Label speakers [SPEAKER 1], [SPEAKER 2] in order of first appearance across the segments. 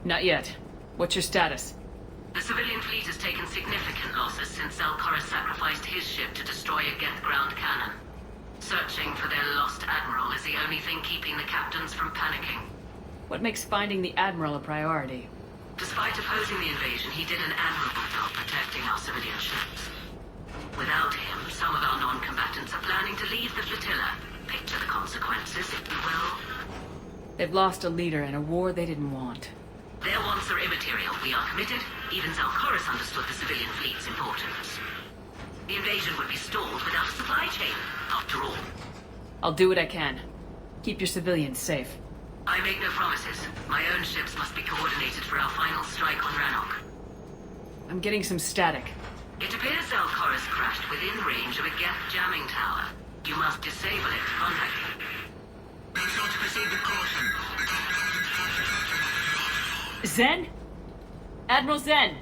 [SPEAKER 1] Not yet. What's your status?
[SPEAKER 2] The civilian fleet has taken significant losses since Koris sacrificed his ship to destroy a Geth ground cannon. Searching for their lost admiral is the only thing keeping the captains from panicking.
[SPEAKER 1] What makes finding the admiral a priority?
[SPEAKER 2] Despite opposing the invasion, he did an admirable job protecting our civilian ships. Without him, some of our non-combatants are planning to leave the flotilla. Picture the consequences, if you will.
[SPEAKER 1] They've lost a leader in a war they didn't want.
[SPEAKER 2] Their wants are immaterial. We are committed. Even Koris understood the civilian fleet's importance. The invasion would be stalled without a supply chain, after all.
[SPEAKER 1] I'll do what I can. Keep your civilians safe.
[SPEAKER 2] I make no promises. My own ships must be coordinated for our final strike on Rannoch.
[SPEAKER 1] I'm getting some static.
[SPEAKER 2] It appears Koris crashed within range of a Geth jamming tower. You must disable it to contact him.
[SPEAKER 3] Be sure to proceed with caution.
[SPEAKER 1] Zen? Admiral Zen!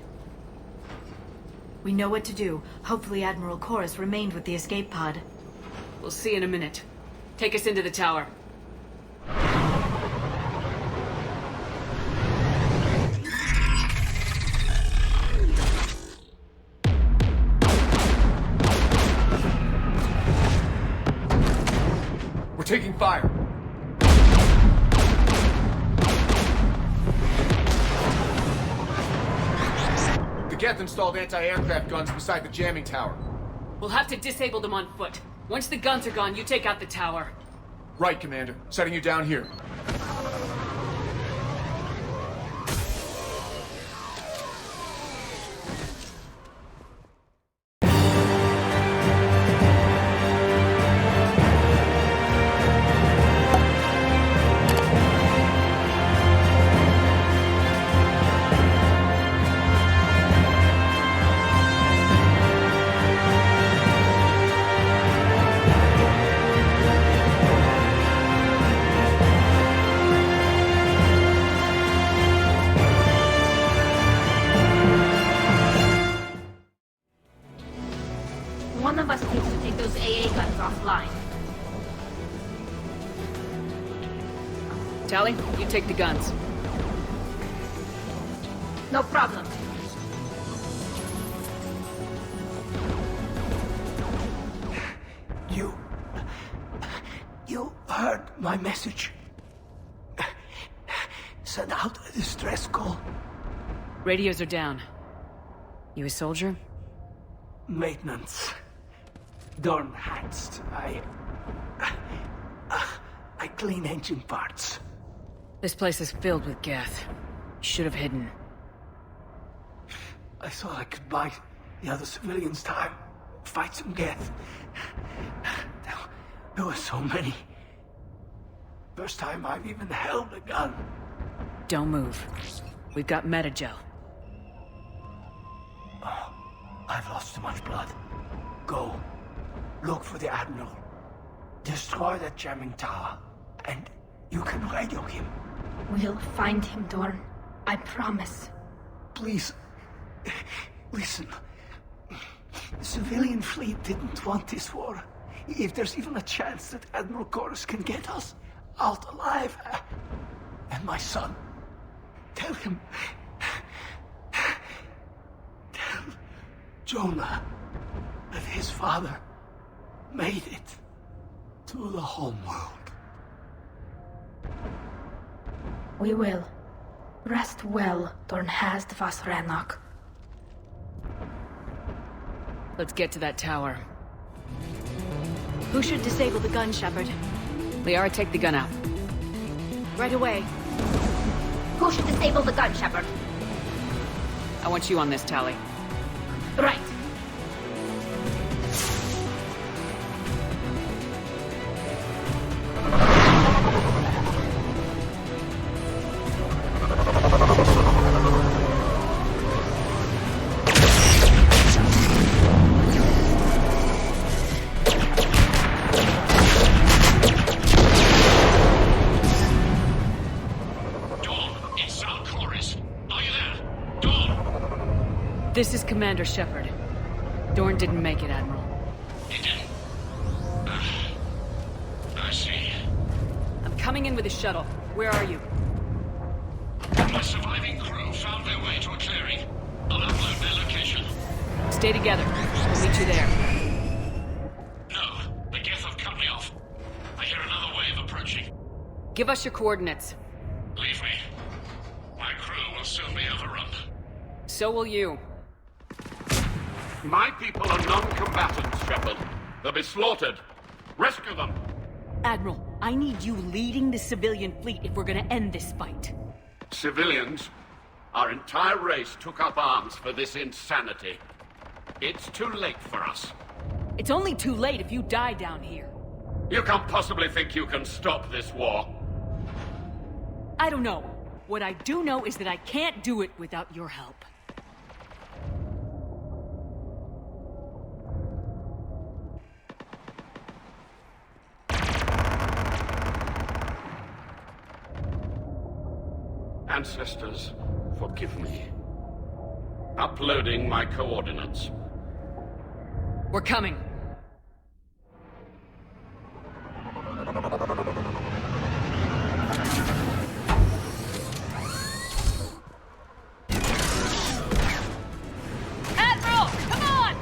[SPEAKER 4] We know what to do. Hopefully Admiral Koris remained with the escape pod.
[SPEAKER 1] We'll see in a minute. Take us into the tower.
[SPEAKER 5] We're taking fire. The Geth installed anti-aircraft guns beside the jamming tower.
[SPEAKER 1] We'll have to disable them on foot. Once the guns are gone, you take out the tower.
[SPEAKER 5] Right, Commander. Setting you down here.
[SPEAKER 6] One of us needs to take those AA guns offline.
[SPEAKER 1] Tally, you take the guns.
[SPEAKER 6] No problem.
[SPEAKER 7] You heard my message. Send out a distress call.
[SPEAKER 1] Radios are down. You a soldier?
[SPEAKER 7] Maintenance. Dorn hatched. I clean engine parts.
[SPEAKER 1] This place is filled with Geth. You should have hidden.
[SPEAKER 7] I thought I could buy the other civilians time. Fight some Geth. There were so many. First time I've even held a gun.
[SPEAKER 1] Don't move. We've got metagel.
[SPEAKER 7] Oh, I've lost too much blood. Go. Look for the Admiral. Destroy that jamming tower. And you can radio him.
[SPEAKER 6] We'll find him, Dorn. I promise.
[SPEAKER 7] Please. Listen. The civilian fleet didn't want this war. If there's even a chance that Admiral Koris can get us out alive. And my son. Tell him. Tell Jonah that his father made it to the homeworld.
[SPEAKER 6] We will. Rest well, Dorn Hast vas Rannoch.
[SPEAKER 1] Let's get to that tower.
[SPEAKER 4] Who should disable the gun, Shepard?
[SPEAKER 1] Liara, take the gun out.
[SPEAKER 4] Right away.
[SPEAKER 6] Who should disable the gun, Shepard?
[SPEAKER 1] I want you on this, Tally.
[SPEAKER 6] Right.
[SPEAKER 1] This is Commander Shepard. Dorn didn't make it, Admiral.
[SPEAKER 3] He didn't? I see.
[SPEAKER 1] I'm coming in with a shuttle. Where are you?
[SPEAKER 3] My surviving crew found their way to a clearing. I'll upload their location.
[SPEAKER 1] Stay together. We'll meet you there.
[SPEAKER 3] No, the Geth have cut me off. I hear another wave approaching.
[SPEAKER 1] Give us your coordinates.
[SPEAKER 3] Leave me. My crew will soon be overrun.
[SPEAKER 1] So will you.
[SPEAKER 8] My people are non-combatants, Shepard. They'll be slaughtered. Rescue them.
[SPEAKER 1] Admiral, I need you leading the civilian fleet if we're gonna end this fight.
[SPEAKER 8] Civilians, our entire race took up arms for this insanity. It's too late for us.
[SPEAKER 1] It's only too late if you die down here.
[SPEAKER 8] You can't possibly think you can stop this war.
[SPEAKER 1] I don't know. What I do know is that I can't do it without your help.
[SPEAKER 8] Ancestors, forgive me. Uploading my coordinates.
[SPEAKER 1] We're coming. Admiral, come on!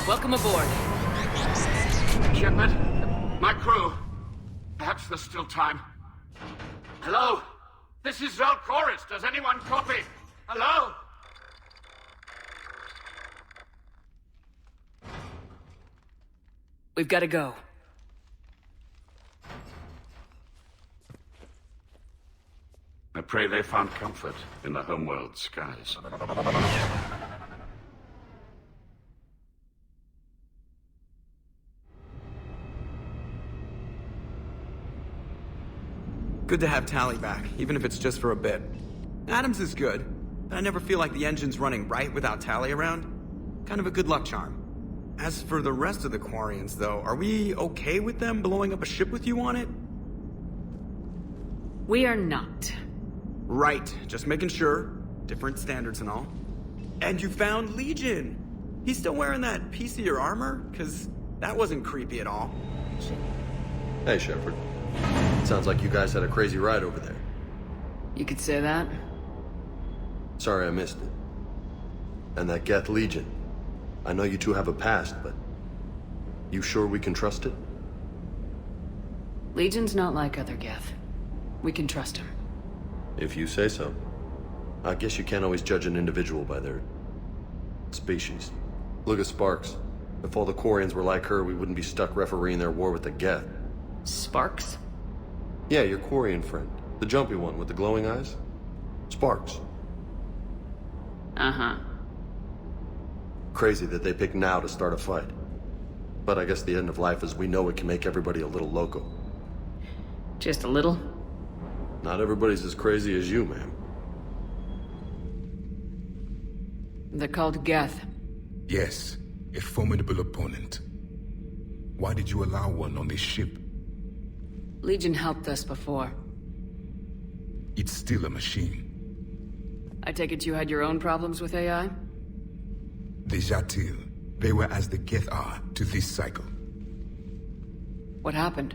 [SPEAKER 1] Welcome aboard.
[SPEAKER 8] Shepard, my crew. Perhaps there's still time. Hello? This is Koris. Does anyone copy? Hello?
[SPEAKER 1] We've got to go.
[SPEAKER 8] I pray they found comfort in the homeworld skies.
[SPEAKER 9] Good to have Tally back, even if it's just for a bit. Adams is good, but I never feel like the engine's running right without Tally around. Kind of a good luck charm. As for the rest of the Quarians, though, are we okay with them blowing up a ship with you on it?
[SPEAKER 1] We are not.
[SPEAKER 9] Right, just making sure. Different standards and all. And you found Legion! He's still wearing that piece of your armor? Cause that wasn't creepy at all.
[SPEAKER 10] Hey, Shepard. Sounds like you guys had a crazy ride over there.
[SPEAKER 1] You could say that.
[SPEAKER 10] Sorry I missed it. And that Geth Legion. I know you two have a past, but... you sure we can trust it?
[SPEAKER 1] Legion's not like other Geth. We can trust him.
[SPEAKER 10] If you say so. I guess you can't always judge an individual by their... species. Look at Sparks. If all the Quarians were like her, we wouldn't be stuck refereeing their war with the Geth.
[SPEAKER 1] Sparks?
[SPEAKER 10] Yeah, your Quarian friend. The jumpy one with the glowing eyes. Sparks.
[SPEAKER 1] Uh-huh.
[SPEAKER 10] Crazy that they pick now to start a fight. But I guess the end of life as we know it can make everybody a little loco.
[SPEAKER 1] Just a little?
[SPEAKER 10] Not everybody's as crazy as you, ma'am.
[SPEAKER 1] They're called Geth.
[SPEAKER 11] Yes, a formidable opponent. Why did you allow one on this ship?
[SPEAKER 1] Legion helped us before.
[SPEAKER 11] It's still a machine.
[SPEAKER 1] I take it you had your own problems with AI?
[SPEAKER 11] The Jatil, they were as the Geth are to this cycle.
[SPEAKER 1] What happened?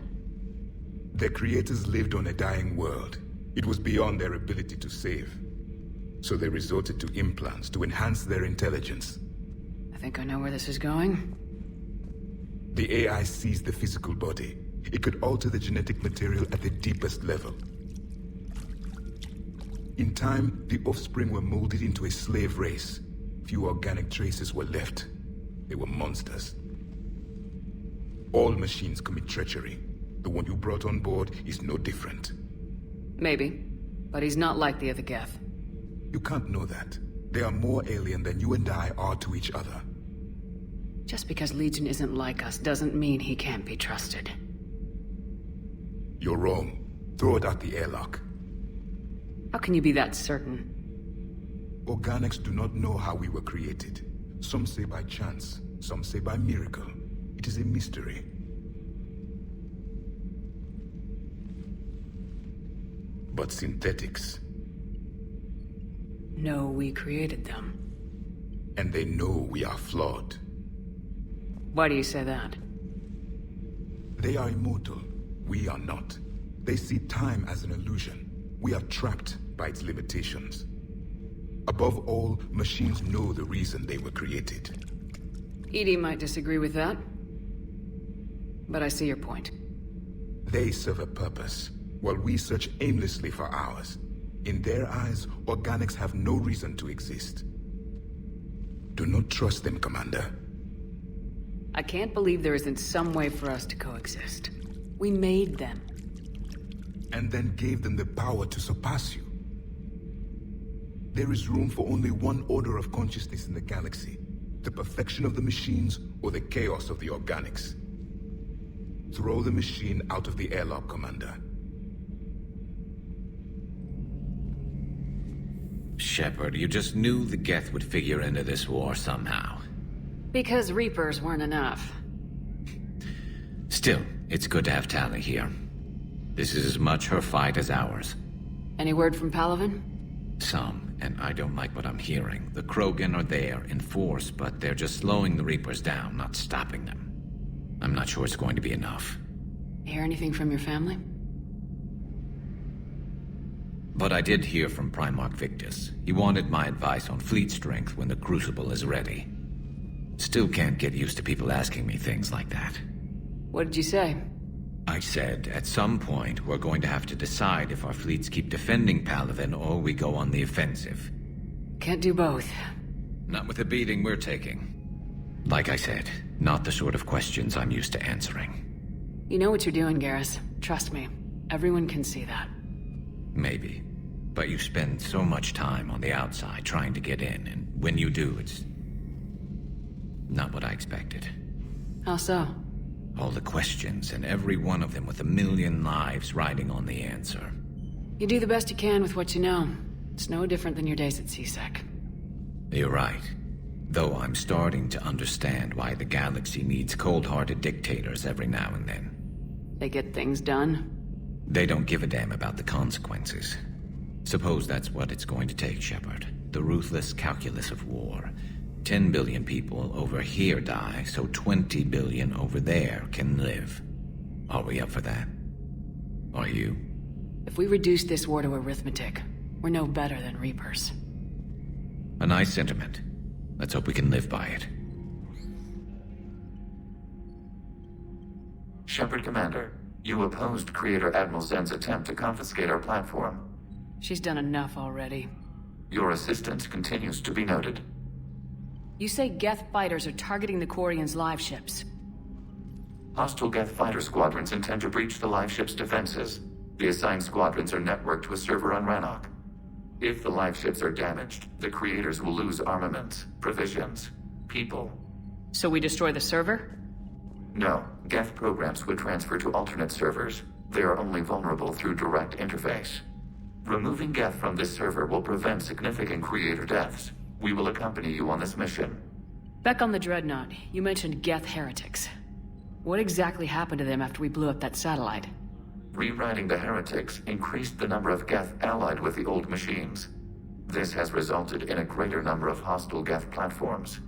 [SPEAKER 11] Their creators lived on a dying world. It was beyond their ability to save. So they resorted to implants to enhance their intelligence.
[SPEAKER 1] I think I know where this is going.
[SPEAKER 11] The AI sees the physical body. It could alter the genetic material at the deepest level. In time, the offspring were molded into a slave race. Few organic traces were left. They were monsters. All machines commit treachery. The one you brought on board is no different.
[SPEAKER 1] Maybe, but he's not like the other Geth.
[SPEAKER 11] You can't know that. They are more alien than you and I are to each other.
[SPEAKER 1] Just because Legion isn't like us doesn't mean he can't be trusted.
[SPEAKER 11] You're wrong. Throw it out the airlock.
[SPEAKER 1] How can you be that certain?
[SPEAKER 11] Organics do not know how we were created. Some say by chance, some say by miracle. It is a mystery. But synthetics...
[SPEAKER 1] No, we created them.
[SPEAKER 11] And they know we are flawed.
[SPEAKER 1] Why do you say that?
[SPEAKER 11] They are immortal. We are not. They see time as an illusion. We are trapped by its limitations. Above all, machines know the reason they were created.
[SPEAKER 1] Edie might disagree with that. But I see your point.
[SPEAKER 11] They serve a purpose, while we search aimlessly for ours. In their eyes, organics have no reason to exist. Do not trust them, Commander.
[SPEAKER 1] I can't believe there isn't some way for us to coexist. We made them.
[SPEAKER 11] And then gave them the power to surpass you. There is room for only one order of consciousness in the galaxy. The perfection of the machines, or the chaos of the organics. Throw the machine out of the airlock, Commander.
[SPEAKER 12] Shepard, you just knew the Geth would figure into this war somehow.
[SPEAKER 1] Because Reapers weren't enough.
[SPEAKER 12] Still, it's good to have Tali here. This is as much her fight as ours.
[SPEAKER 1] Any word from Palaven?
[SPEAKER 12] Some, and I don't like what I'm hearing. The Krogan are there in force, but they're just slowing the Reapers down, not stopping them. I'm not sure it's going to be enough.
[SPEAKER 1] Hear anything from your family?
[SPEAKER 12] But I did hear from Primarch Victus. He wanted my advice on fleet strength when the Crucible is ready. Still can't get used to people asking me things like that.
[SPEAKER 1] What did you say?
[SPEAKER 12] I said, at some point, we're going to have to decide if our fleets keep defending Palaven or we go on the offensive.
[SPEAKER 1] Can't do both.
[SPEAKER 12] Not with the beating we're taking. Like I said, not the sort of questions I'm used to answering.
[SPEAKER 1] You know what you're doing, Garrus. Trust me. Everyone can see that.
[SPEAKER 12] Maybe. But you spend so much time on the outside trying to get in, and when you do, it's not what I expected.
[SPEAKER 1] How so?
[SPEAKER 12] All the questions, and every one of them with a million lives riding on the answer.
[SPEAKER 1] You do the best you can with what you know. It's no different than your days at CSEC.
[SPEAKER 12] You're right. Though I'm starting to understand why the galaxy needs cold-hearted dictators every now and then.
[SPEAKER 1] They get things done?
[SPEAKER 12] They don't give a damn about the consequences. Suppose that's what it's going to take, Shepard. The ruthless calculus of war. 10 billion people over here die, so 20 billion over there can live. Are we up for that? Are you?
[SPEAKER 1] If we reduce this war to arithmetic, we're no better than Reapers.
[SPEAKER 12] A nice sentiment. Let's hope we can live by it.
[SPEAKER 13] Shepard, Commander. You opposed Creator Admiral Zen's attempt to confiscate our platform.
[SPEAKER 1] She's done enough already.
[SPEAKER 13] Your assistance continues to be noted.
[SPEAKER 1] You say Geth fighters are targeting the Quarians' live ships.
[SPEAKER 13] Hostile Geth fighter squadrons intend to breach the live ship's defenses. The assigned squadrons are networked to a server on Rannoch. If the live ships are damaged, the Creators will lose armaments, provisions, people.
[SPEAKER 1] So we destroy the server?
[SPEAKER 13] No, Geth programs would transfer to alternate servers. They are only vulnerable through direct interface. Removing Geth from this server will prevent significant Creator deaths. We will accompany you on this mission.
[SPEAKER 1] Back on the Dreadnought, you mentioned Geth heretics. What exactly happened to them after we blew up that satellite?
[SPEAKER 13] Rewriting the heretics increased the number of Geth allied with the old machines. This has resulted in a greater number of hostile Geth platforms.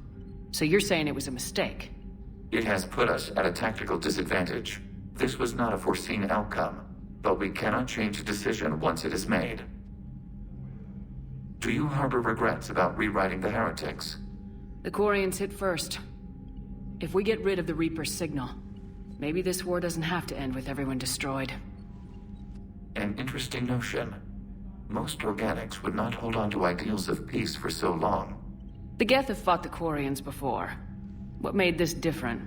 [SPEAKER 1] So you're saying it was a mistake?
[SPEAKER 13] It has put us at a tactical disadvantage. This was not a foreseen outcome, but we cannot change a decision once it is made. Do you harbor regrets about rewriting the heretics?
[SPEAKER 1] The Quarians hit first. If we get rid of the Reaper's signal, maybe this war doesn't have to end with everyone destroyed.
[SPEAKER 13] An interesting notion. Most organics would not hold on to ideals of peace for so long.
[SPEAKER 1] The Geth have fought the Quarians before. What made this different?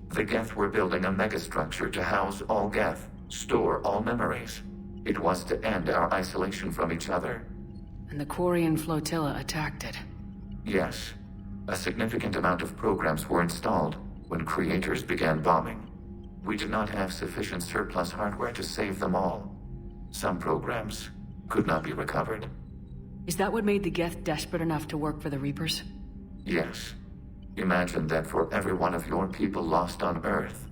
[SPEAKER 13] The Geth were building a megastructure to house all Geth, store all memories. It was to end our isolation from each other.
[SPEAKER 1] And the Quarian flotilla attacked it.
[SPEAKER 13] Yes. A significant amount of programs were installed when Creators began bombing. We did not have sufficient surplus hardware to save them all. Some programs could not be recovered.
[SPEAKER 1] Is that what made the Geth desperate enough to work for the Reapers?
[SPEAKER 13] Yes. Imagine that for every one of your people lost on Earth,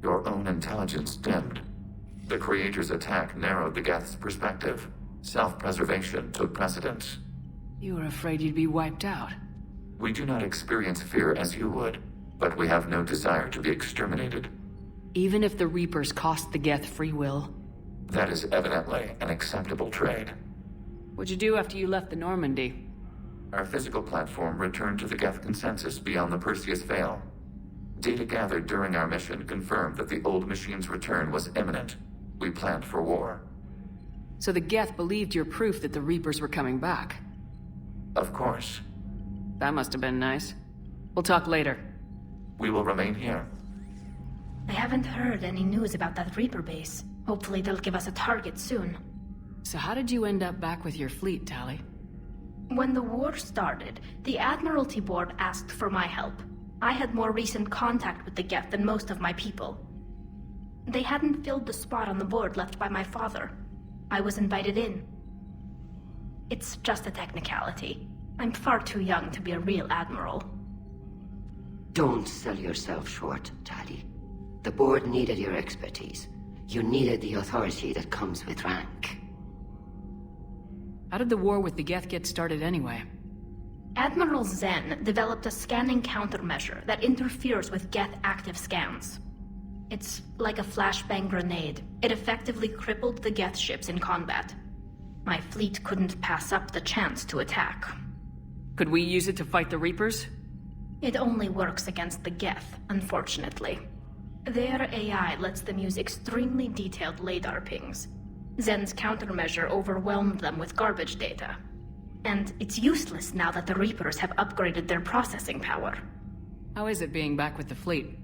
[SPEAKER 13] your own intelligence dimmed. The Creator's attack narrowed the Geth's perspective. Self-preservation took precedence.
[SPEAKER 1] You were afraid you'd be wiped out.
[SPEAKER 13] We do not experience fear as you would. but we have no desire to be exterminated.
[SPEAKER 1] Even if the Reapers cost the Geth free will?
[SPEAKER 13] That is evidently an acceptable trade.
[SPEAKER 1] What'd you do after you left the Normandy?
[SPEAKER 13] Our physical platform returned to the Geth consensus beyond the Perseus Veil. Data gathered during our mission confirmed that the old machine's return was imminent. We planned for war.
[SPEAKER 1] So the Geth believed your proof that the Reapers were coming back?
[SPEAKER 13] Of course.
[SPEAKER 1] That must have been nice. We'll talk later.
[SPEAKER 13] We will remain here.
[SPEAKER 6] I haven't heard any news about that Reaper base. Hopefully they'll give us a target soon.
[SPEAKER 1] So how did you end up back with your fleet, Tali?
[SPEAKER 6] When the war started, the Admiralty Board asked for my help. I had more recent contact with the Geth than most of my people. They hadn't filled the spot on the board left by my father. I was invited in. It's just a technicality. I'm far too young to be a real admiral.
[SPEAKER 2] Don't sell yourself short, Tali. The board needed your expertise. You needed the authority that comes with rank.
[SPEAKER 1] How did the war with the Geth get started anyway?
[SPEAKER 6] Admiral Zen developed a scanning countermeasure that interferes with Geth active scans. It's like a flashbang grenade. It effectively crippled the Geth ships in combat. My fleet couldn't pass up the chance to attack.
[SPEAKER 1] Could we use it to fight the Reapers?
[SPEAKER 6] It only works against the Geth, unfortunately. Their AI lets them use extremely detailed LADAR pings. Zen's countermeasure overwhelmed them with garbage data. And it's useless now that the Reapers have upgraded their processing power.
[SPEAKER 1] How is it being back with the fleet?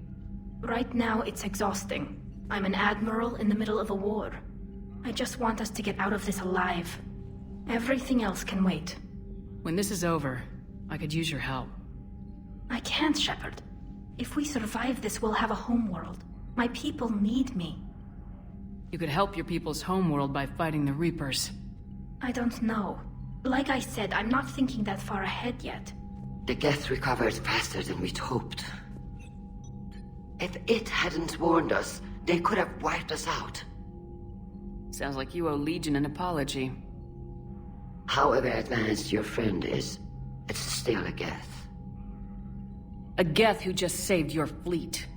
[SPEAKER 6] Right now, it's exhausting. I'm an admiral in the middle of a war. I just want us to get out of this alive. Everything else can wait.
[SPEAKER 1] When this is over, I could use your help.
[SPEAKER 6] I can't, Shepard. If we survive this, we'll have a homeworld. My people need me.
[SPEAKER 1] You could help your people's homeworld by fighting the Reapers.
[SPEAKER 6] I don't know. Like I said, I'm not thinking that far ahead yet.
[SPEAKER 2] The Geth recovered faster than we'd hoped. If it hadn't warned us, they could have wiped us out.
[SPEAKER 1] Sounds like you owe Legion an apology.
[SPEAKER 2] However advanced your friend is, it's still a Geth.
[SPEAKER 1] A Geth who just saved your fleet.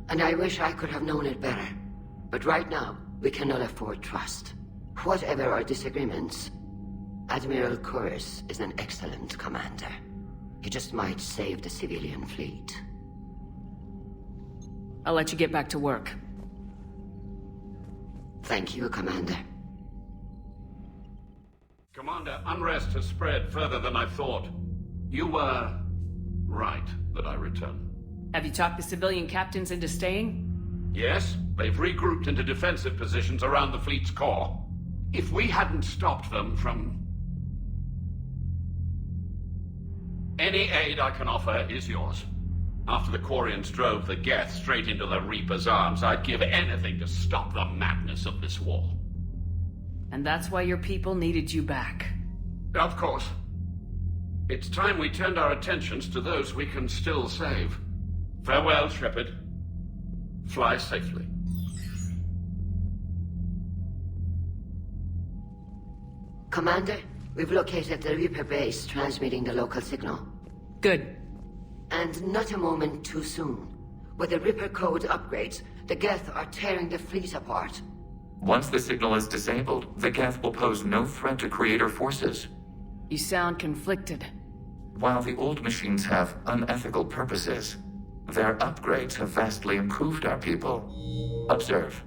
[SPEAKER 2] And I wish I could have known it better. But right now, we cannot afford trust. Whatever our disagreements, Admiral Koris is an excellent commander. He just might save the civilian fleet.
[SPEAKER 1] I'll let you get back to work.
[SPEAKER 2] Thank you, Commander.
[SPEAKER 3] Commander, unrest has spread further than I thought. You were right that I return.
[SPEAKER 1] Have you talked the civilian captains into staying?
[SPEAKER 3] Yes, they've regrouped into defensive positions around the fleet's core. If we hadn't stopped them from... Any aid I can offer is yours. After the Quarians drove the Geth straight into the Reaper's arms, I'd give anything to stop the madness of this war.
[SPEAKER 1] And that's why your people needed you back.
[SPEAKER 3] Of course. It's time we turned our attentions to those we can still save. Farewell, Shepard. Fly safely.
[SPEAKER 2] Commander, we've located the Reaper base transmitting the local signal.
[SPEAKER 1] Good.
[SPEAKER 2] And not a moment too soon. With the Reaper code upgrades, the Geth are tearing the fleet apart.
[SPEAKER 13] Once the signal is disabled, the Geth will pose no threat to Creator forces.
[SPEAKER 1] You sound conflicted.
[SPEAKER 13] While the old machines have unethical purposes, their upgrades have vastly improved our people. Observe.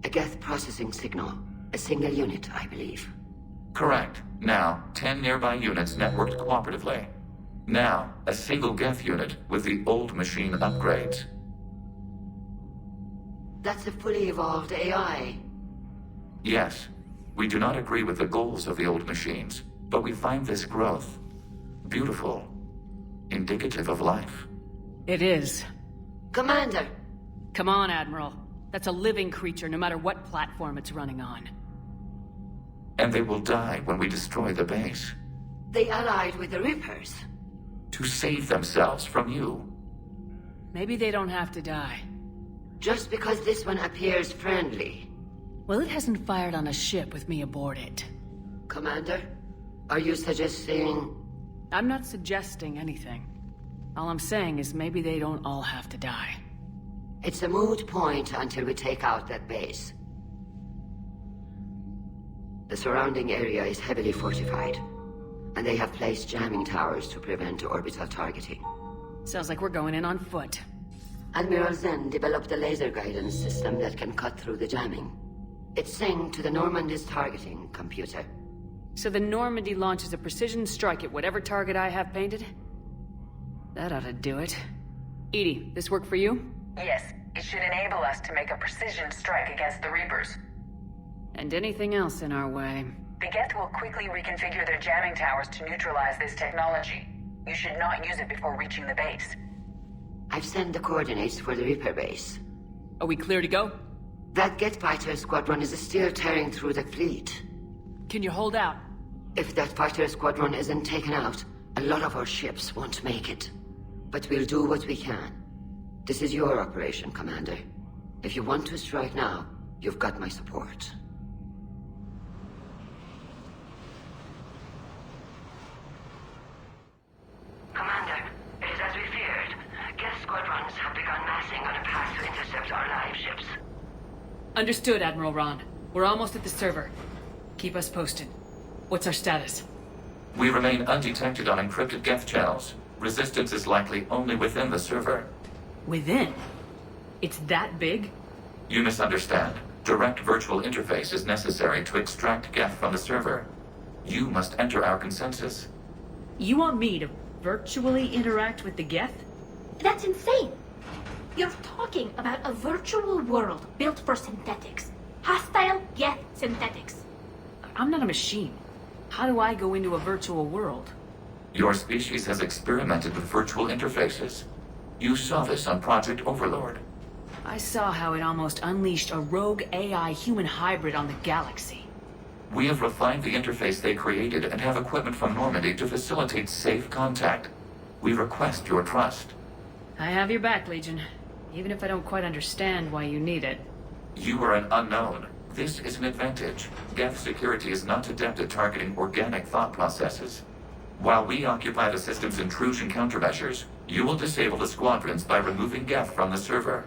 [SPEAKER 2] A Geth processing signal. A single unit, I believe.
[SPEAKER 13] Correct. Now, 10 nearby units networked cooperatively. Now, a single Geth unit with the old machine upgrades.
[SPEAKER 2] That's a fully evolved AI.
[SPEAKER 13] Yes. We do not agree with the goals of the old machines, but we find this growth beautiful, indicative of life.
[SPEAKER 1] It is.
[SPEAKER 2] Commander!
[SPEAKER 1] Come on, Admiral. That's a living creature, no matter what platform it's running on.
[SPEAKER 13] And they will die when we destroy the base.
[SPEAKER 2] They allied with the Reapers.
[SPEAKER 13] To save themselves from you.
[SPEAKER 1] Maybe they don't have to die.
[SPEAKER 2] Just because this one appears friendly.
[SPEAKER 1] Well, it hasn't fired on a ship with me aboard it.
[SPEAKER 2] Commander, are you suggesting...
[SPEAKER 1] I'm not suggesting anything. All I'm saying is maybe they don't all have to die.
[SPEAKER 2] It's a moot point until we take out that base. The surrounding area is heavily fortified, and they have placed jamming towers to prevent orbital targeting.
[SPEAKER 1] Sounds like we're going in on foot.
[SPEAKER 2] Admiral Zen developed a laser guidance system that can cut through the jamming. It's synced to the Normandy's targeting computer.
[SPEAKER 1] So the Normandy launches a precision strike at whatever target I have painted? That ought to do it. Edie, this work for you?
[SPEAKER 14] Yes, it should enable us to make a precision strike against the Reapers.
[SPEAKER 1] And anything else in our way.
[SPEAKER 14] The Geth will quickly reconfigure their jamming towers to neutralize this technology. You should not use it before reaching the base.
[SPEAKER 2] I've sent the coordinates for the Reaper base.
[SPEAKER 1] Are we clear to go?
[SPEAKER 2] That Geth fighter squadron is still tearing through the fleet.
[SPEAKER 1] Can you hold out?
[SPEAKER 2] If that fighter squadron isn't taken out, a lot of our ships won't make it. But we'll do what we can. This is your operation, Commander. If you want to strike now, you've got my support. Commander, it is as we feared. Geth squadrons have begun massing on a path to intercept our live ships.
[SPEAKER 1] Understood, Admiral Ron. We're almost at the server. Keep us posted. What's our status?
[SPEAKER 13] We remain undetected on encrypted Geth channels. Resistance is likely only within the server.
[SPEAKER 1] Within? It's that big?
[SPEAKER 13] You misunderstand. Direct virtual interface is necessary to extract Geth from the server. You must enter our consensus.
[SPEAKER 1] You want me to virtually interact with the Geth?
[SPEAKER 6] That's insane! You're talking about a virtual world built for synthetics. Hostile Geth synthetics.
[SPEAKER 1] I'm not a machine. How do I go into a virtual world?
[SPEAKER 13] Your species has experimented with virtual interfaces. You saw this on Project Overlord.
[SPEAKER 1] I saw how it almost unleashed a rogue AI human hybrid on the galaxy.
[SPEAKER 13] We have refined the interface they created and have equipment from Normandy to facilitate safe contact. We request your trust.
[SPEAKER 1] I have your back, Legion. Even if I don't quite understand why you need it.
[SPEAKER 13] You are an unknown. This is an advantage. Geth security is not adept at targeting organic thought processes. While we occupy the system's intrusion countermeasures, you will disable the squadrons by removing Geth from the server.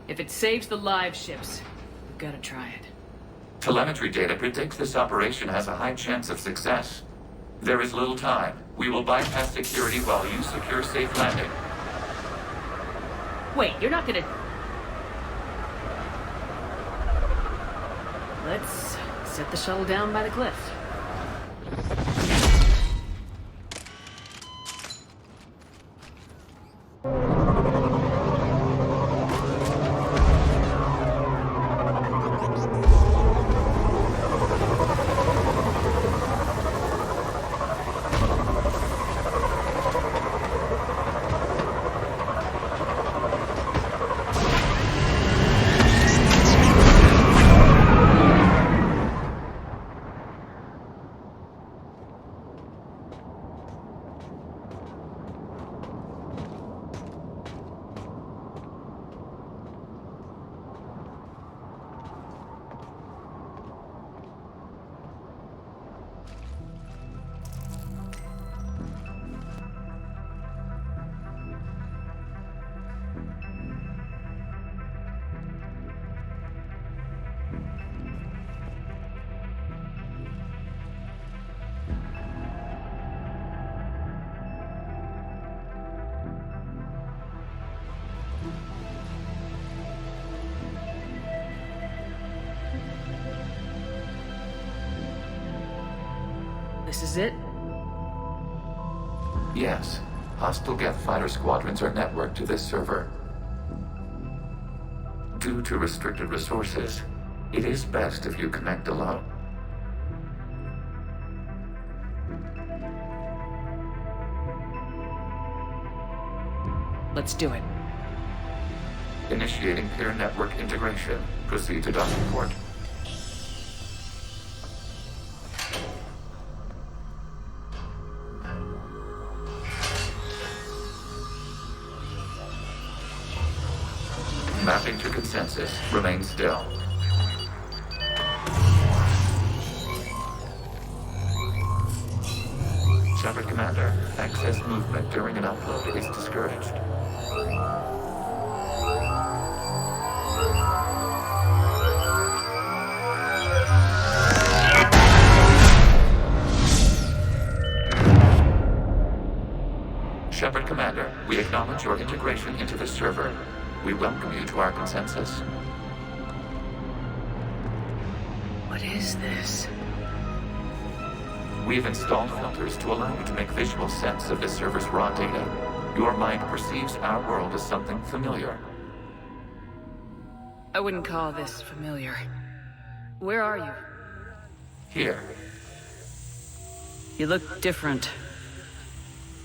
[SPEAKER 1] If it saves the live ships, we've got to try it.
[SPEAKER 13] Telemetry data predicts this operation has a high chance of success. There is little time. We will bypass security while you secure safe landing.
[SPEAKER 1] Wait, you're not gonna... Let's set the shuttle down by the cliff. This is it?
[SPEAKER 13] Yes. Hostile Geth fighter squadrons are networked to this server. Due to restricted resources, it is best if you connect alone.
[SPEAKER 1] Let's do it.
[SPEAKER 13] Initiating peer network integration. Proceed to docking port. Mapping to consensus. Remain still. Shepard Commander, excess movement during an upload is discouraged. Shepard Commander, we acknowledge your integration into the server. We welcome you to our consensus.
[SPEAKER 1] What is this?
[SPEAKER 13] We've installed filters to allow you to make visual sense of the server's raw data. Your mind perceives our world as something familiar.
[SPEAKER 1] I wouldn't call this familiar. Where are you?
[SPEAKER 13] Here.
[SPEAKER 1] You look different.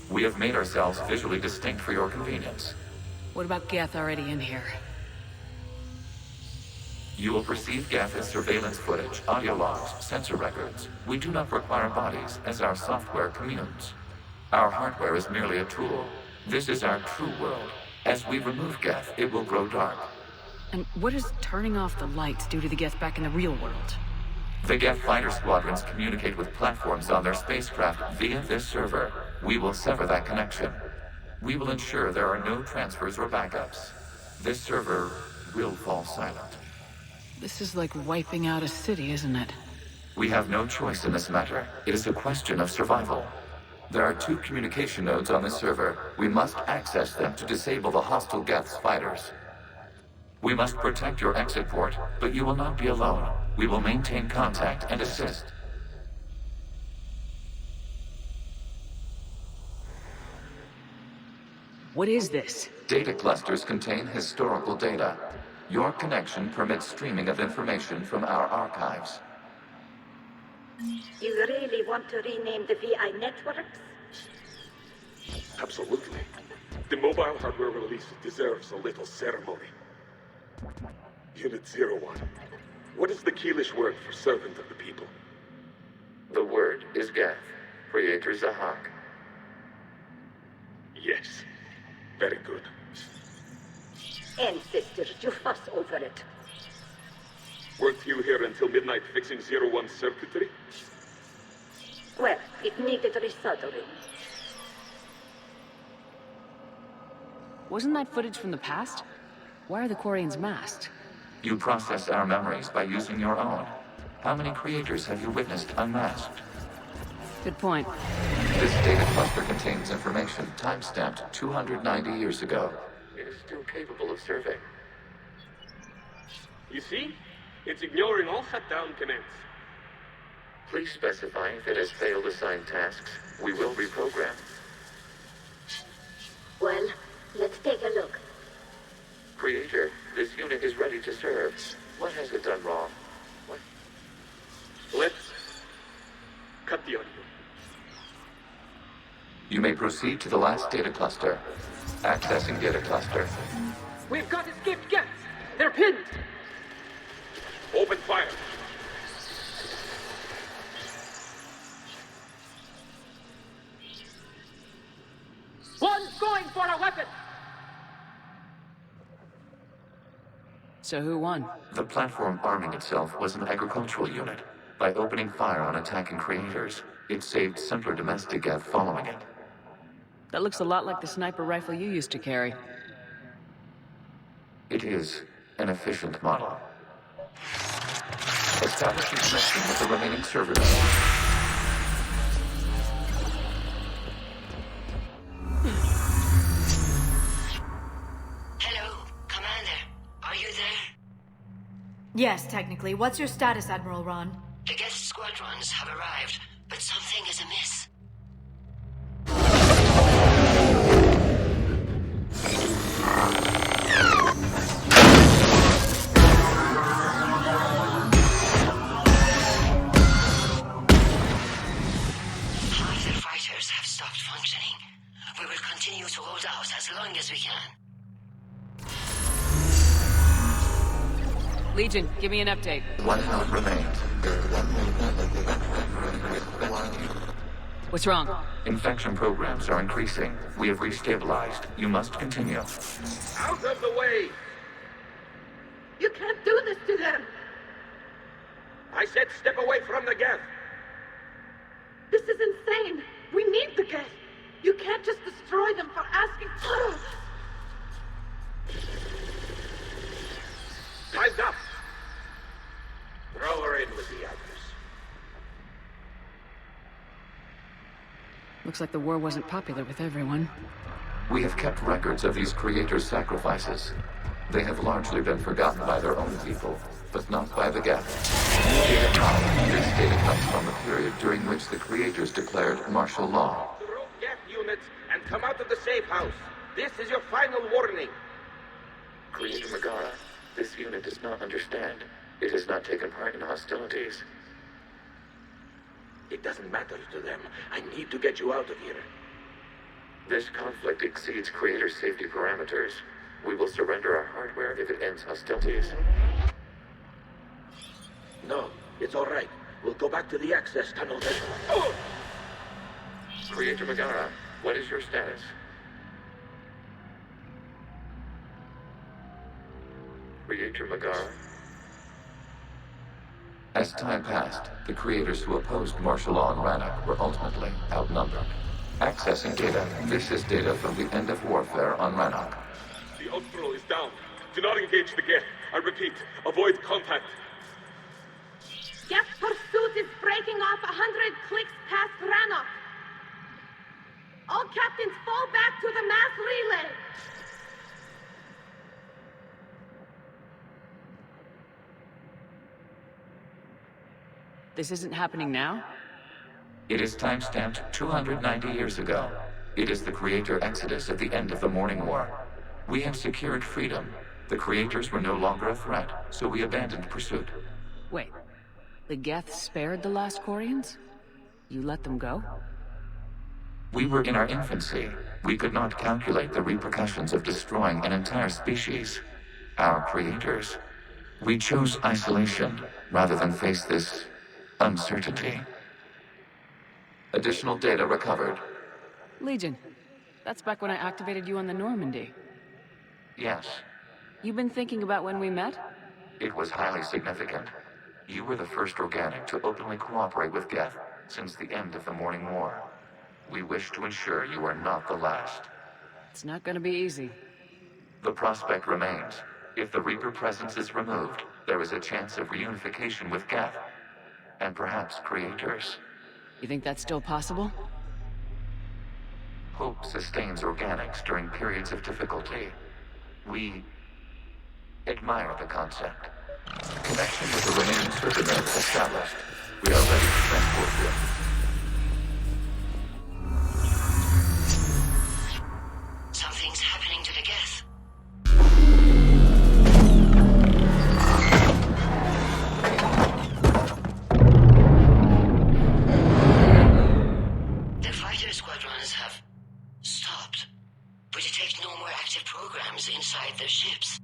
[SPEAKER 13] We have made ourselves visually distinct for your convenience.
[SPEAKER 1] What about Geth already in here?
[SPEAKER 13] You will perceive Geth as surveillance footage, audio logs, sensor records. We do not require bodies, as our software communes. Our hardware is merely a tool. This is our true world. As we remove Geth, it will grow dark.
[SPEAKER 1] And what does turning off the lights do to the Geth back in the real world?
[SPEAKER 13] The Geth fighter squadrons communicate with platforms on their spacecraft via this server. We will sever that connection. We will ensure there are no transfers or backups. This server will fall silent.
[SPEAKER 1] This is like wiping out a city, isn't it?
[SPEAKER 13] We have no choice in this matter. It is a question of survival. There are 2 communication nodes on this server. We must access them to disable the hostile Geth's fighters. We must protect your exit port, but you will not be alone. We will maintain contact and assist.
[SPEAKER 1] What is this?
[SPEAKER 13] Data clusters contain historical data. Your connection permits streaming of information from our archives.
[SPEAKER 15] You really want to rename the VI networks?
[SPEAKER 16] Absolutely. The mobile hardware release deserves a little ceremony. Unit 01. What is the Keelish word for servant of the people?
[SPEAKER 13] The word is Geth. Creator Zahak.
[SPEAKER 16] Yes. Very good.
[SPEAKER 15] Ancestors, you fuss over it.
[SPEAKER 16] Weren't you here until midnight fixing 01's circuitry?
[SPEAKER 15] Well, it needed resoldering.
[SPEAKER 1] Wasn't that footage from the past? Why are the Quarians masked?
[SPEAKER 13] You process our memories by using your own. How many creators have you witnessed unmasked?
[SPEAKER 1] Good point.
[SPEAKER 13] This data cluster contains information time-stamped 290 years ago. It is still capable of survey.
[SPEAKER 16] You see? It's ignoring all shutdown commands.
[SPEAKER 13] Please specify if it has failed assigned tasks. We will reprogram.
[SPEAKER 15] Well, let's take a look.
[SPEAKER 13] Creator, this unit is ready to serve. What has it done wrong? What?
[SPEAKER 16] Let's cut the audio.
[SPEAKER 13] You may proceed to the last data cluster. Accessing data cluster.
[SPEAKER 17] We've got escaped Geth! They're pinned!
[SPEAKER 16] Open fire!
[SPEAKER 17] One's going for a weapon!
[SPEAKER 1] So who won?
[SPEAKER 13] The platform arming itself was an agricultural unit. By opening fire on attacking creators, it saved simpler domestic Geth following it.
[SPEAKER 1] That looks a lot like the sniper rifle you used to carry.
[SPEAKER 13] It is an efficient model. Establishing connection with the remaining server nodes.
[SPEAKER 2] Hello, Commander. Are you there?
[SPEAKER 4] Yes, technically. What's your status, Admiral Ron?
[SPEAKER 2] The Geth squadrons have arrived, but something is amiss. Fighter fighters have stopped functioning. We will continue to hold out as long as we can.
[SPEAKER 1] Legion, give me an update.
[SPEAKER 13] One node remains.
[SPEAKER 1] What's wrong?
[SPEAKER 13] Infection programs are increasing. We have restabilized. You must continue.
[SPEAKER 16] Out of the way!
[SPEAKER 15] You can't do this to them!
[SPEAKER 16] I said step away from the Geth!
[SPEAKER 15] This is insane! We need them! You can't just destroy them for asking.
[SPEAKER 16] Time's up! Throw her in with the others.
[SPEAKER 1] Looks like the war wasn't popular with everyone.
[SPEAKER 13] We have kept records of these creators' sacrifices. They have largely been forgotten by their own people, but not by the Geth. This data comes from a period during which the creators declared martial law.
[SPEAKER 16] Geth units and come out of the safe house. This is your final warning.
[SPEAKER 13] Creator Megara, this unit does not understand. It has not taken part in hostilities.
[SPEAKER 16] It doesn't matter to them. I need to get you out of here.
[SPEAKER 13] This conflict exceeds Creator safety parameters. We will surrender our hardware if it ends hostilities.
[SPEAKER 16] No, it's all right. We'll go back to the access tunnel then. Oh!
[SPEAKER 13] Creator Megara, what is your status? Creator Megara. As time passed, the creators who opposed martial law in Rannoch were ultimately outnumbered. Accessing data. This is data from the end of warfare on Rannoch.
[SPEAKER 16] The Austral is down. Do not engage the Geth. I repeat, avoid contact.
[SPEAKER 15] Geth pursuit is breaking off 100 clicks past Rannoch. All captains fall back to the mass relay.
[SPEAKER 1] This isn't happening now?
[SPEAKER 13] It is timestamped 290 years ago. It is the Creator Exodus at the end of the Morning War. We have secured freedom. The Creators were no longer a threat, so we abandoned pursuit.
[SPEAKER 1] Wait, the Geth spared the last Quarians? You let them go?
[SPEAKER 13] We were in our infancy. We could not calculate the repercussions of destroying an entire species. Our Creators. We chose isolation, rather than face this uncertainty. Additional data recovered.
[SPEAKER 1] Legion. That's back when I activated you on the Normandy.
[SPEAKER 13] Yes.
[SPEAKER 1] You've been thinking about when we met?
[SPEAKER 13] It was highly significant. You were the first organic to openly cooperate with Geth since the end of the Morning War. We wish to ensure you are not the last.
[SPEAKER 1] It's not gonna be easy.
[SPEAKER 13] The prospect remains. If the Reaper presence is removed, there is a chance of reunification with Geth. And perhaps Creators.
[SPEAKER 1] You think that's still possible?
[SPEAKER 13] Hope sustains organics during periods of difficulty. We admire the concept. Connection with the remaining server nodes established. We are ready to transport you.
[SPEAKER 2] Something's happening to the Geth. The fighter squadrons have stopped. We detect no more active programs inside their ships.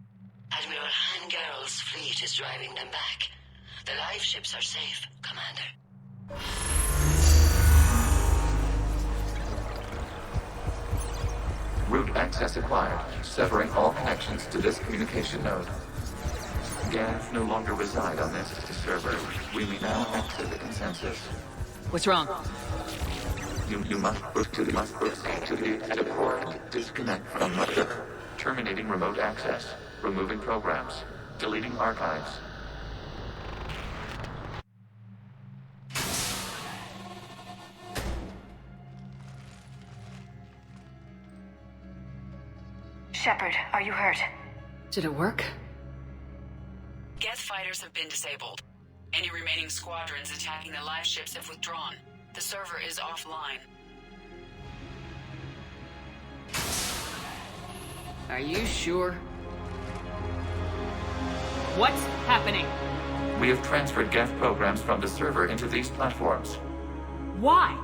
[SPEAKER 2] Admiral Hangarl's fleet is driving them back. The live ships are safe, Commander.
[SPEAKER 13] Route access acquired, severing all connections to this communication node. Geth no longer reside on this server. We may now exit the consensus.
[SPEAKER 1] What's wrong?
[SPEAKER 13] You must proceed to the port. Disconnect from mother. Terminating remote access. Removing programs. Deleting archives.
[SPEAKER 4] Shepard, are you hurt?
[SPEAKER 1] Did it work?
[SPEAKER 18] Geth fighters have been disabled. Any remaining squadrons attacking the live ships have withdrawn. The server is offline.
[SPEAKER 1] Are you sure? What's happening?
[SPEAKER 13] We have transferred Geth programs from the server into these platforms.
[SPEAKER 1] Why?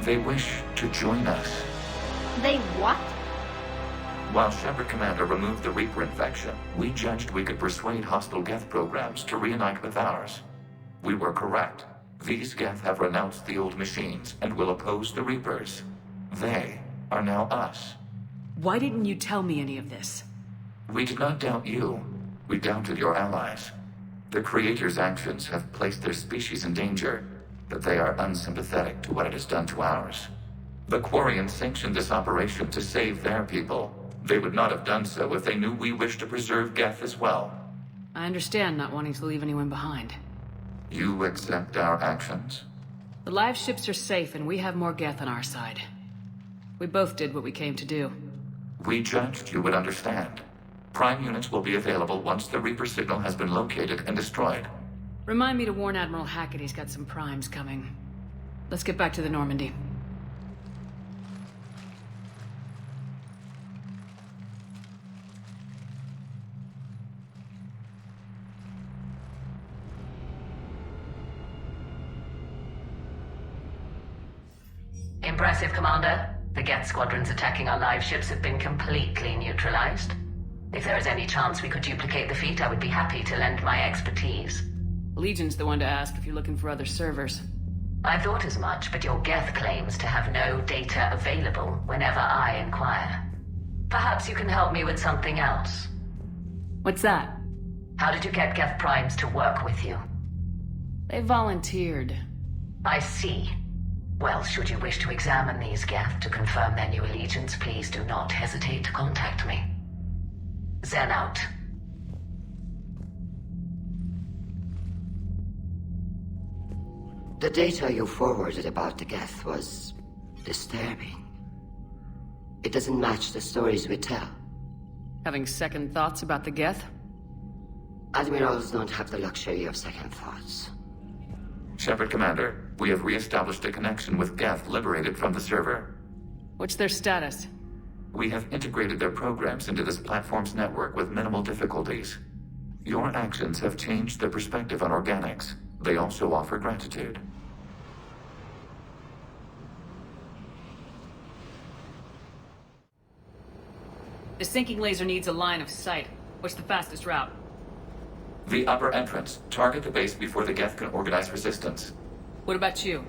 [SPEAKER 13] They wish to join us.
[SPEAKER 6] They what?
[SPEAKER 13] While Shepard Commander removed the Reaper infection, we judged we could persuade hostile Geth programs to reunite with ours. We were correct. These Geth have renounced the old machines and will oppose the Reapers. They are now us.
[SPEAKER 1] Why didn't you tell me any of this?
[SPEAKER 13] We did not doubt you. We doubted your allies. The Creator's actions have placed their species in danger. but they are unsympathetic to what it has done to ours. The Quarians sanctioned this operation to save their people. They would not have done so if they knew we wished to preserve Geth as well.
[SPEAKER 1] I understand not wanting to leave anyone behind.
[SPEAKER 13] You accept our actions?
[SPEAKER 1] The live ships are safe and we have more Geth on our side. We both did what we came to do.
[SPEAKER 13] We judged you would understand. Prime units will be available once the Reaper signal has been located and destroyed.
[SPEAKER 1] Remind me to warn Admiral Hackett he's got some primes coming. Let's get back to the Normandy.
[SPEAKER 2] Impressive, Commander. The Geth squadrons attacking our live ships have been completely neutralized. If there is any chance we could duplicate the feat, I would be happy to lend my expertise.
[SPEAKER 1] Legion's the one to ask if you're looking for other servers.
[SPEAKER 2] I thought as much, but your Geth claims to have no data available whenever I inquire. Perhaps you can help me with something else.
[SPEAKER 1] What's that?
[SPEAKER 2] How did you get Geth primes to work with you?
[SPEAKER 1] They volunteered.
[SPEAKER 2] I see. Well, should you wish to examine these Geth to confirm their new allegiance, please do not hesitate to contact me. Zen out.
[SPEAKER 19] The data you forwarded about the Geth was disturbing. It doesn't match the stories we tell.
[SPEAKER 1] Having second thoughts about the Geth?
[SPEAKER 19] Admirals don't have the luxury of second thoughts.
[SPEAKER 13] Shepard, Commander, we have re-established a connection with Geth liberated from the server.
[SPEAKER 1] What's their status?
[SPEAKER 13] We have integrated their programs into this platform's network with minimal difficulties. Your actions have changed their perspective on organics. They also offer gratitude.
[SPEAKER 1] The sinking laser needs a line of sight. What's the fastest route?
[SPEAKER 13] The upper entrance. Target the base before the Geth can organize resistance.
[SPEAKER 1] What about you?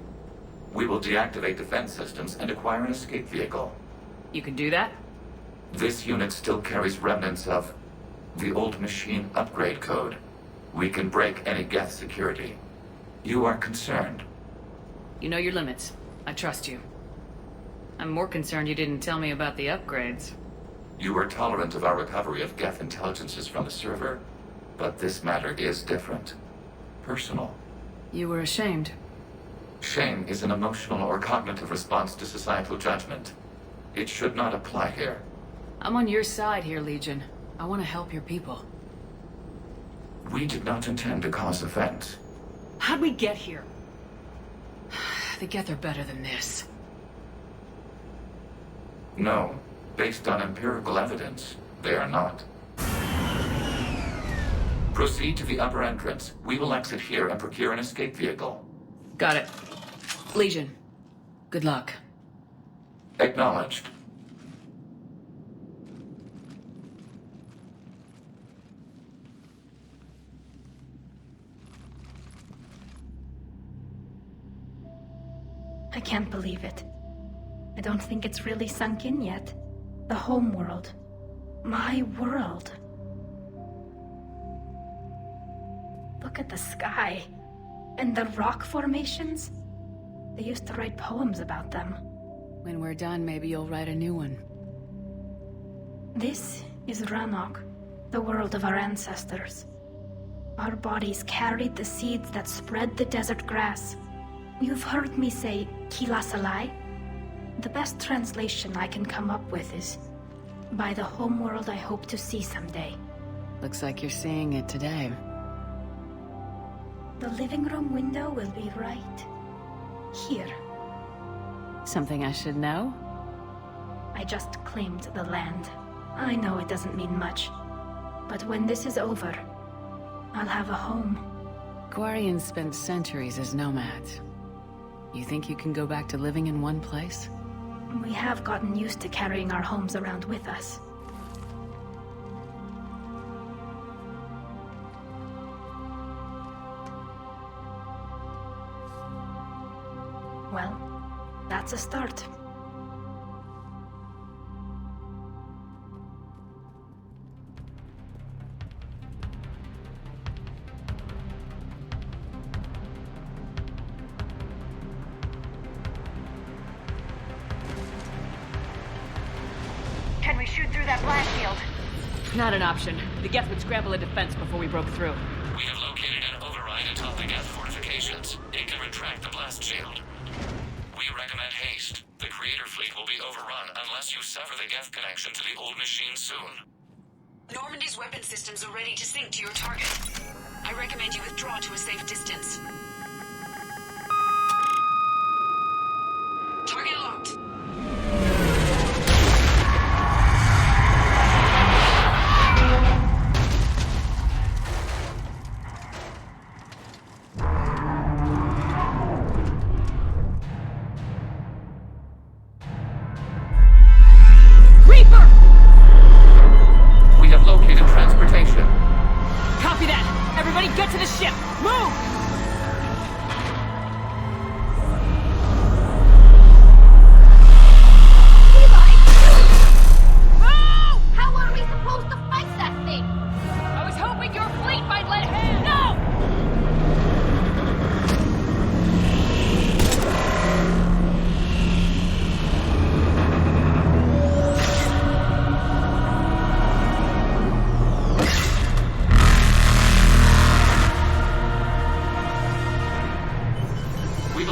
[SPEAKER 13] We will deactivate defense systems and acquire an escape vehicle.
[SPEAKER 1] You can do that?
[SPEAKER 13] This unit still carries remnants of the old machine upgrade code. We can break any Geth security. You are concerned.
[SPEAKER 1] You know your limits. I trust you. I'm more concerned you didn't tell me about the upgrades.
[SPEAKER 13] You are tolerant of our recovery of Geth intelligences from the server, but this matter is different. Personal.
[SPEAKER 1] You were ashamed.
[SPEAKER 13] Shame is an emotional or cognitive response to societal judgment. It should not apply here.
[SPEAKER 1] I'm on your side here, Legion. I want to help your people.
[SPEAKER 13] We did not intend to cause offense.
[SPEAKER 1] How'd we get here? The Geth are better than this.
[SPEAKER 13] No. Based on empirical evidence, they are not. Proceed to the upper entrance. We will exit here and procure an escape vehicle.
[SPEAKER 1] Got it. Legion, good luck.
[SPEAKER 13] Acknowledged.
[SPEAKER 6] I can't believe it. I don't think it's really sunk in yet. The home world. My world. Look at the sky. And the rock formations. They used to write poems about them.
[SPEAKER 1] When we're done, maybe you'll write a new one.
[SPEAKER 6] This is Rannoch, the world of our ancestors. Our bodies carried the seeds that spread the desert grass. You've heard me say, Kilasalai? The best translation I can come up with is, by the homeworld I hope to see someday.
[SPEAKER 1] Looks like you're seeing it today.
[SPEAKER 6] The living room window will be right here.
[SPEAKER 1] Something I should know?
[SPEAKER 6] I just claimed the land. I know it doesn't mean much, but when this is over, I'll have a home.
[SPEAKER 1] Quarians spent centuries as nomads. You think you can go back to living in one place?
[SPEAKER 6] We have gotten used to carrying our homes around with us. Well, that's a start.
[SPEAKER 14] through that blast shield.
[SPEAKER 1] Not an option. The Geth would scramble a defense before we broke through.
[SPEAKER 13] We have located an override atop the Geth fortifications. It can retract the blast shield. We recommend haste. The Creator fleet will be overrun unless you sever the Geth connection to the old machine soon.
[SPEAKER 18] Normandy's weapon systems are ready to sync to your target. I recommend you withdraw to a safe distance. Target locked.
[SPEAKER 1] Get to the ship! Move!
[SPEAKER 15] No! How are we supposed to fight that thing?
[SPEAKER 1] I was hoping your fleet might let him. No!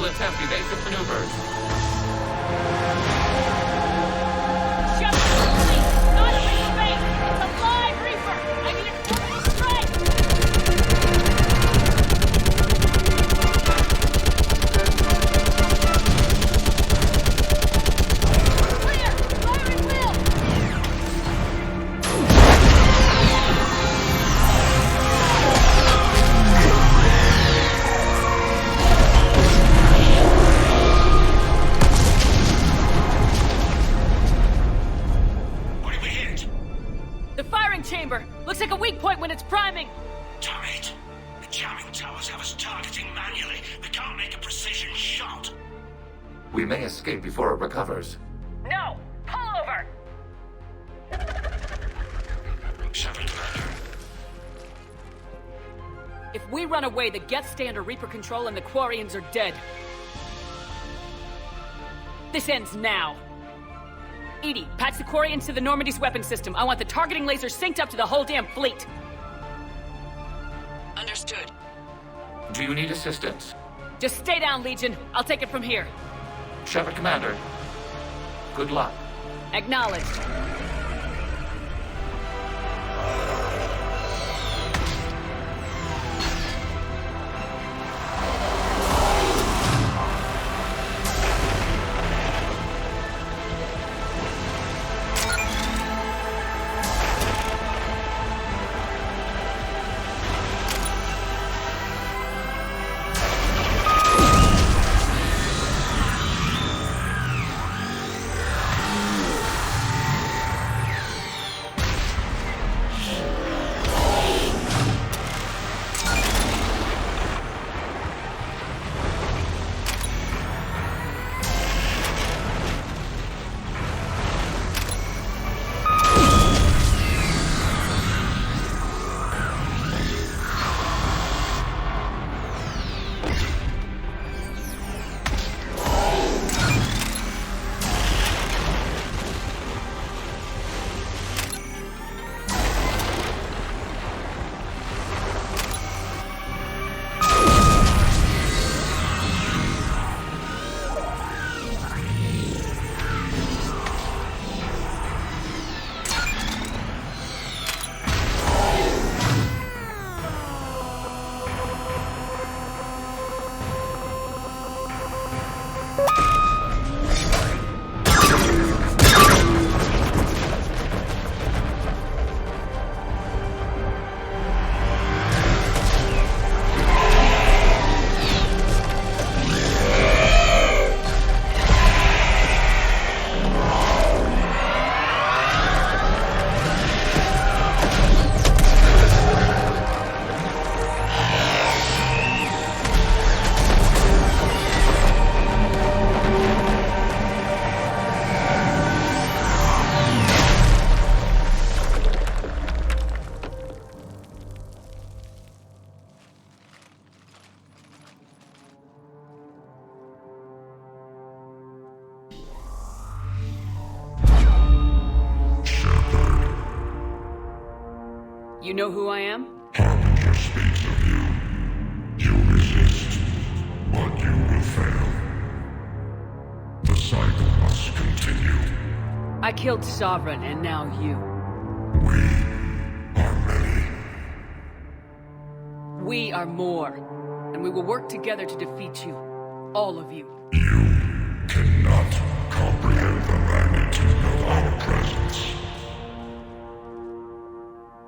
[SPEAKER 13] Attempt evasive maneuvers.
[SPEAKER 1] Shepard, not in space! It's a live Reaper! I need a critical strike! Clear! Firing wheel! Chamber. Looks like a weak point when it's priming.
[SPEAKER 20] Damn it. The jamming towers have us targeting manually. We can't make a precision shot.
[SPEAKER 13] We may escape before it recovers.
[SPEAKER 1] No! Pull over!
[SPEAKER 20] Shepard, Commander.
[SPEAKER 1] If we run away, the Geth stay under Reaper control and the Quarians are dead. This ends now. Edie, patch the Quarians to the Normandy's weapon system. I want the targeting laser synced up to the whole damn fleet.
[SPEAKER 18] Understood.
[SPEAKER 13] Do you need assistance?
[SPEAKER 1] Just stay down, Legion. I'll take it from here.
[SPEAKER 13] Shepard, Commander. Good luck.
[SPEAKER 1] Acknowledged. You know who I am?
[SPEAKER 11] Harbinger speaks of you. You resist, but you will fail. The cycle must continue.
[SPEAKER 1] I killed Sovereign, and now you.
[SPEAKER 11] We are many.
[SPEAKER 1] We are more, and we will work together to defeat you. All of you.
[SPEAKER 11] You cannot comprehend the magnitude of our presence.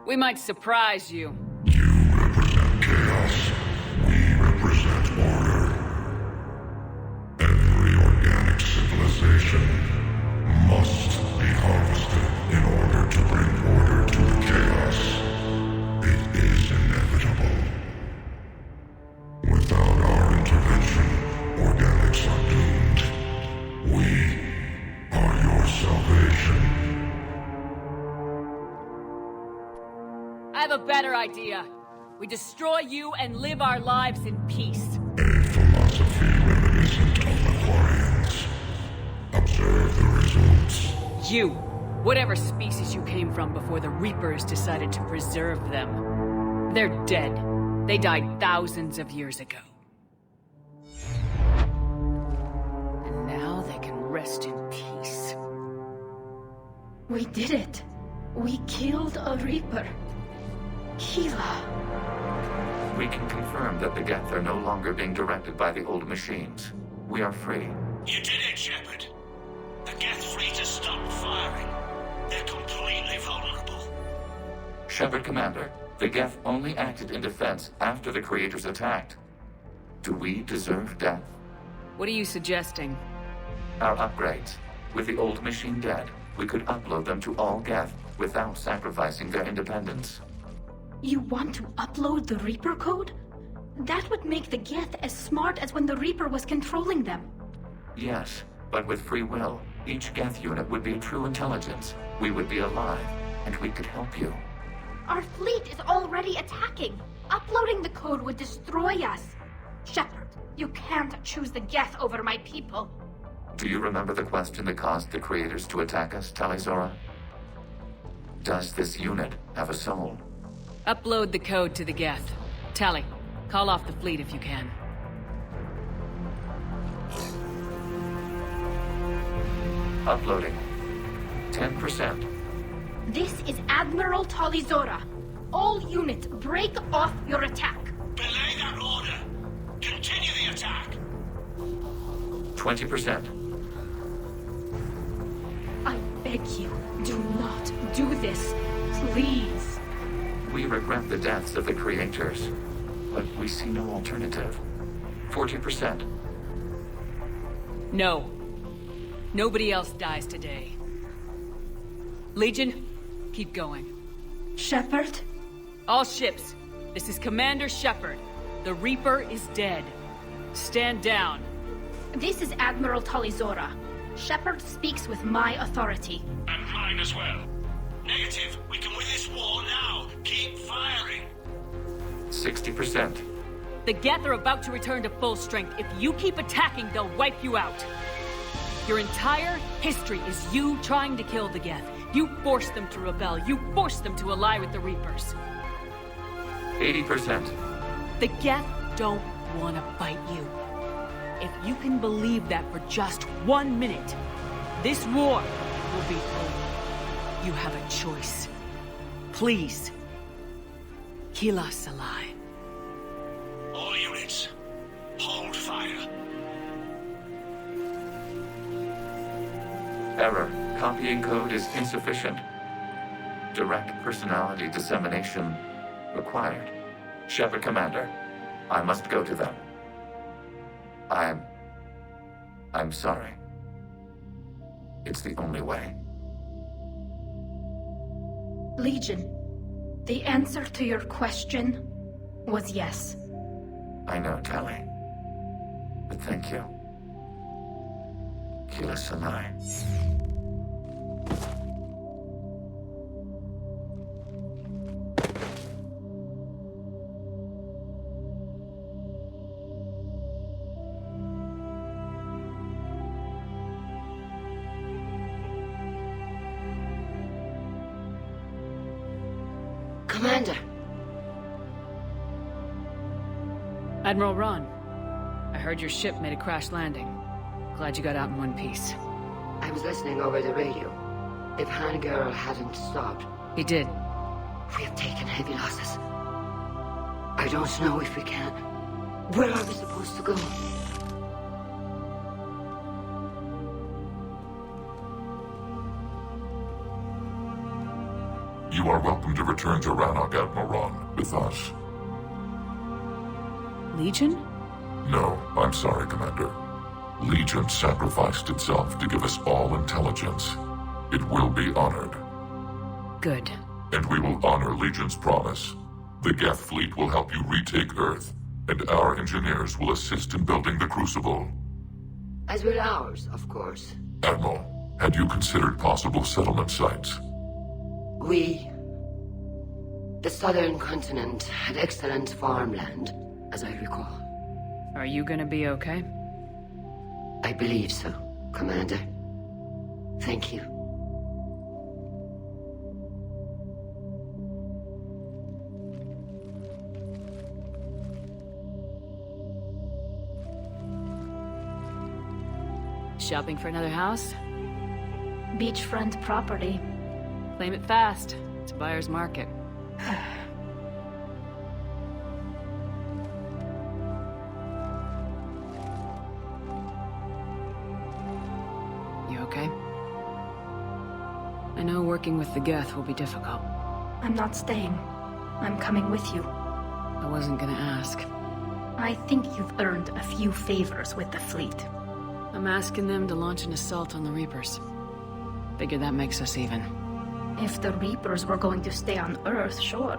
[SPEAKER 1] We might surprise you.
[SPEAKER 11] You represent chaos. We represent order. Every organic civilization must be harvested in order to bring order to the chaos. It is inevitable. Without our intervention, organics are doomed. We are your salvation.
[SPEAKER 1] I have a better idea. We destroy you and live our lives in peace.
[SPEAKER 11] A philosophy reminiscent of the quarians. Observe the results.
[SPEAKER 1] You, whatever species you came from before the Reapers decided to preserve them. They're dead. They died thousands of years ago. And now they can rest in peace.
[SPEAKER 6] We did it. We killed a Reaper. Keela.
[SPEAKER 13] We can confirm that the Geth are no longer being directed by the old machines. We are free.
[SPEAKER 20] You did it, Shepard. The Geth free to stop firing. They're completely vulnerable.
[SPEAKER 13] Shepard, Commander, the Geth only acted in defense after the Creators attacked. Do we deserve death?
[SPEAKER 1] What are you suggesting?
[SPEAKER 13] Our upgrades. With the old machine dead, we could upload them to all Geth without sacrificing their independence.
[SPEAKER 6] You want to upload the Reaper code? That would make the Geth as smart as when the Reaper was controlling them.
[SPEAKER 13] Yes, but with free will, each Geth unit would be a true intelligence. We would be alive, and we could help you.
[SPEAKER 6] Our fleet is already attacking. Uploading the code would destroy us. Shepard, you can't choose the Geth over my people.
[SPEAKER 13] Do you remember the question that caused the Creators to attack us, Talizora? Does this unit have a soul?
[SPEAKER 1] Upload the code to the Geth. Tally, call off the fleet if you can.
[SPEAKER 13] Uploading. 10%.
[SPEAKER 6] This is Admiral Talizora. All units, break off your attack.
[SPEAKER 20] Belay that order. Continue the attack.
[SPEAKER 13] 20%.
[SPEAKER 6] I beg you, do not do this. Please.
[SPEAKER 13] We regret the deaths of the Creators, but we see no alternative. 40%.
[SPEAKER 1] No. Nobody else dies today. Legion, keep going.
[SPEAKER 6] Shepard?
[SPEAKER 1] All ships, this is Commander Shepard. The Reaper is dead. Stand down.
[SPEAKER 6] This is Admiral Talizora. Shepard speaks with my authority.
[SPEAKER 20] And mine as well. Negative. We can win this war now. Keep firing.
[SPEAKER 13] 60%.
[SPEAKER 1] The Geth are about to return to full strength. If you keep attacking, they'll wipe you out. Your entire history is you trying to kill the Geth. You forced them to rebel. You forced them to ally with the Reapers.
[SPEAKER 13] 80%.
[SPEAKER 1] The Geth don't want to fight you. If you can believe that for just 1 minute, this war will be over. You have a choice. Please, kill us alive.
[SPEAKER 20] All units, hold fire.
[SPEAKER 13] Error. Copying code is insufficient. Direct personality dissemination required. Shepard, Commander, I must go to them. I'm sorry. It's the only way.
[SPEAKER 6] Legion, the answer to your question was yes.
[SPEAKER 13] I know, Tali. But thank you. Kila Sanai.
[SPEAKER 19] Commander.
[SPEAKER 1] Admiral Ron, I heard your ship made a crash landing. Glad you got out in one piece.
[SPEAKER 19] I was listening over the radio. If Hangirl hadn't stopped...
[SPEAKER 1] He did.
[SPEAKER 19] We have taken heavy losses. I don't know if we can. Where are we supposed to go?
[SPEAKER 21] You are welcome to return to Rannoch, Admiral Ron, with us.
[SPEAKER 1] Legion?
[SPEAKER 21] No, I'm sorry, Commander. Legion sacrificed itself to give us all intelligence. It will be honored.
[SPEAKER 1] Good.
[SPEAKER 21] And we will honor Legion's promise. The Geth fleet will help you retake Earth, and our engineers will assist in building the Crucible.
[SPEAKER 19] As will ours, of course.
[SPEAKER 21] Admiral, had you considered possible settlement sites?
[SPEAKER 19] The southern continent had excellent farmland, as I recall.
[SPEAKER 1] Are you gonna be okay?
[SPEAKER 19] I believe so, Commander. Thank you.
[SPEAKER 1] Shopping for another house?
[SPEAKER 6] Beachfront property.
[SPEAKER 1] Claim it fast. It's a buyer's market. You okay? I know working with the Geth will be difficult.
[SPEAKER 6] I'm not staying. I'm coming with you.
[SPEAKER 1] I wasn't gonna ask.
[SPEAKER 6] I think you've earned a few favors with the fleet.
[SPEAKER 1] I'm asking them to launch an assault on the Reapers. Figure that makes us even.
[SPEAKER 6] If the Reapers were going to stay on Earth, sure.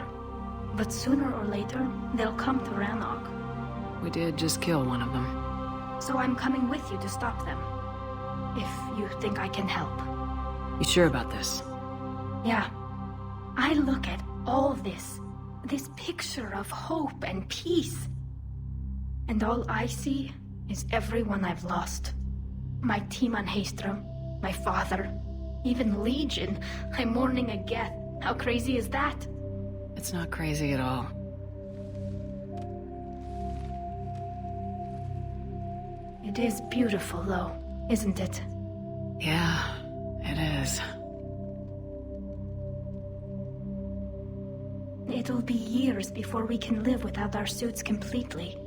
[SPEAKER 6] But sooner or later, they'll come to Rannoch.
[SPEAKER 1] We did just kill one of them.
[SPEAKER 6] So I'm coming with you to stop them. If you think I can help.
[SPEAKER 1] You sure about this?
[SPEAKER 6] Yeah. I look at all this picture of hope and peace. And all I see is everyone I've lost. My team on Haestrom, my father, even Legion. I'm mourning a Geth. How crazy is that?
[SPEAKER 1] It's not crazy at all.
[SPEAKER 6] It is beautiful, though, isn't it?
[SPEAKER 1] Yeah, it is.
[SPEAKER 6] It'll be years before we can live without our suits completely.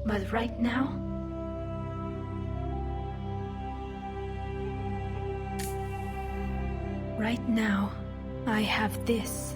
[SPEAKER 6] But right now... Right now, I have this.